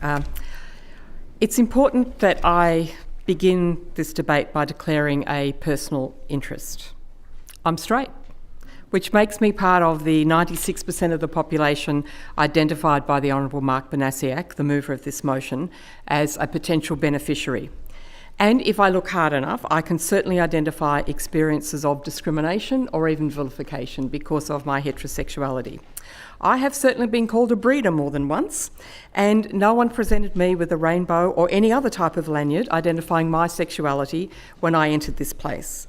Um, it's important that I begin this debate by declaring a personal interest. I'm straight, which makes me part of the 96% of the population identified by the Honourable Mark Banasiak, the mover of this motion, as a potential beneficiary. And if I look hard enough, I can certainly identify experiences of discrimination or even vilification because of my heterosexuality. I have certainly been called a breeder more than once, and no one presented me with a rainbow or any other type of lanyard identifying my sexuality when I entered this place.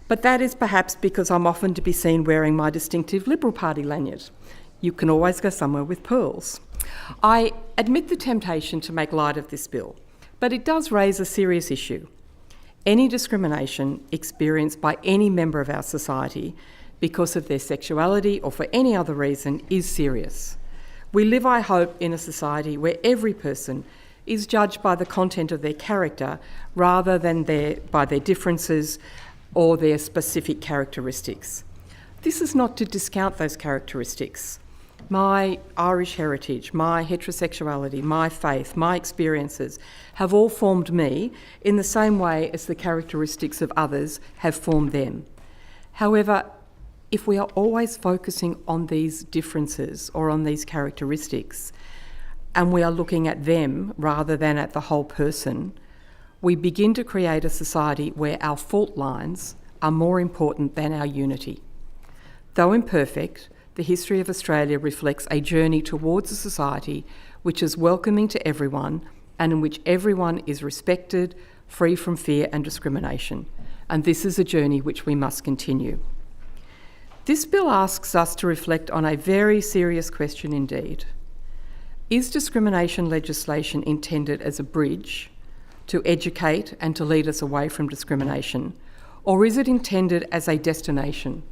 But that is perhaps because I'm often to be seen wearing my distinctive Liberal Party lanyard. You can always go somewhere with pearls. I admit the temptation to make light of this bill, but it does raise a serious issue. Any discrimination experienced by any member of our society because of their sexuality or for any other reason is serious. We live, I hope, in a society where every person is judged by the content of their character rather than by their differences or their specific characteristics. This is not to discount those characteristics. My Irish heritage, my heterosexuality, my faith, my experiences have all formed me in the same way as the characteristics of others have formed them. However, if we are always focusing on these differences or on these characteristics, and we are looking at them rather than at the whole person, we begin to create a society where our fault lines are more important than our unity. Though imperfect, the history of Australia reflects a journey towards a society which is welcoming to everyone and in which everyone is respected, free from fear and discrimination. And this is a journey which we must continue. This bill asks us to reflect on a very serious question indeed. Is discrimination legislation intended as a bridge to educate and to lead us away from discrimination, or is it intended as a destination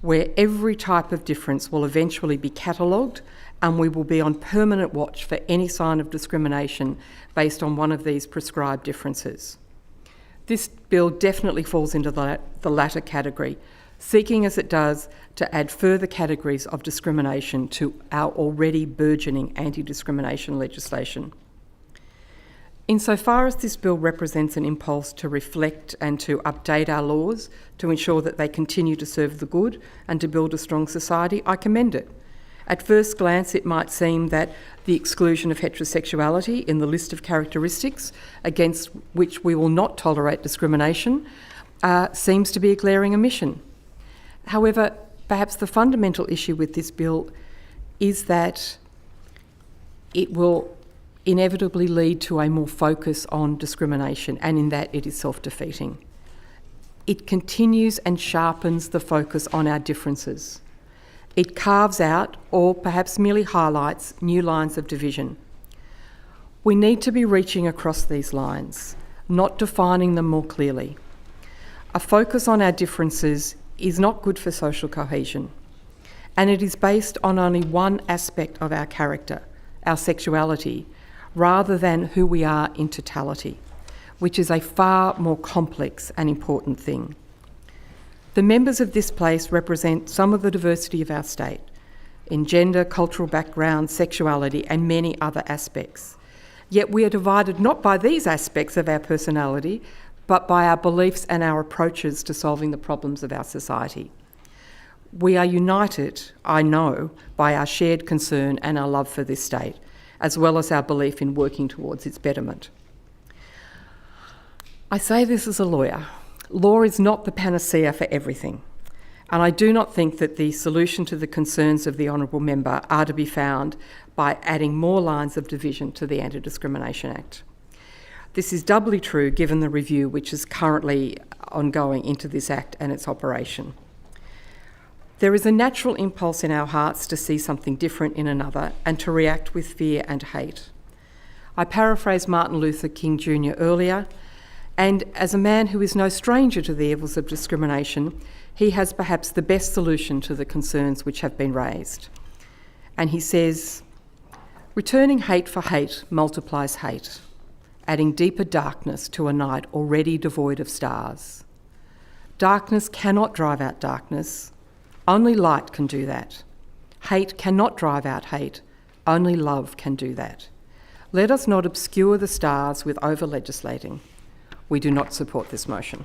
where every type of difference will eventually be catalogued and we will be on permanent watch for any sign of discrimination based on one of these prescribed differences? This bill definitely falls into the latter category, seeking as it does to add further categories of discrimination to our already burgeoning anti-discrimination legislation. Insofar as this bill represents an impulse to reflect and to update our laws to ensure that they continue to serve the good and to build a strong society, I commend it. At first glance, it might seem that the exclusion of heterosexuality in the list of characteristics against which we will not tolerate discrimination seems to be a glaring omission. However, perhaps the fundamental issue with this bill is that it will inevitably lead to a more focus on discrimination, and in that it is self-defeating. It continues and sharpens the focus on our differences. It carves out, or perhaps merely highlights, new lines of division. We need to be reaching across these lines, not defining them more clearly. A focus on our differences is not good for social cohesion, and it is based on only one aspect of our character, our sexuality, rather than who we are in totality, which is a far more complex and important thing. The members of this place represent some of the diversity of our state in gender, cultural background, sexuality, and many other aspects. Yet we are divided not by these aspects of our personality, but by our beliefs and our approaches to solving the problems of our society. We are united, I know, by our shared concern and our love for this state, as well as our belief in working towards its betterment. I say this as a lawyer. Law is not the panacea for everything, and I do not think that the solution to the concerns of the Honourable Member are to be found by adding more lines of division to the Anti-Discrimination Act. This is doubly true given the review which is currently ongoing into this Act and its operation. There is a natural impulse in our hearts to see something different in another and to react with fear and hate. I paraphrased Martin Luther King Jr. earlier, and as a man who is no stranger to the evils of discrimination, he has perhaps the best solution to the concerns which have been raised. And he says, "Returning hate for hate multiplies hate, adding deeper darkness to a night already devoid of stars. Darkness cannot drive out darkness. Only light can do that. Hate cannot drive out hate. Only love can do that. Let us not obscure the stars with over-legislating. We do not support this motion.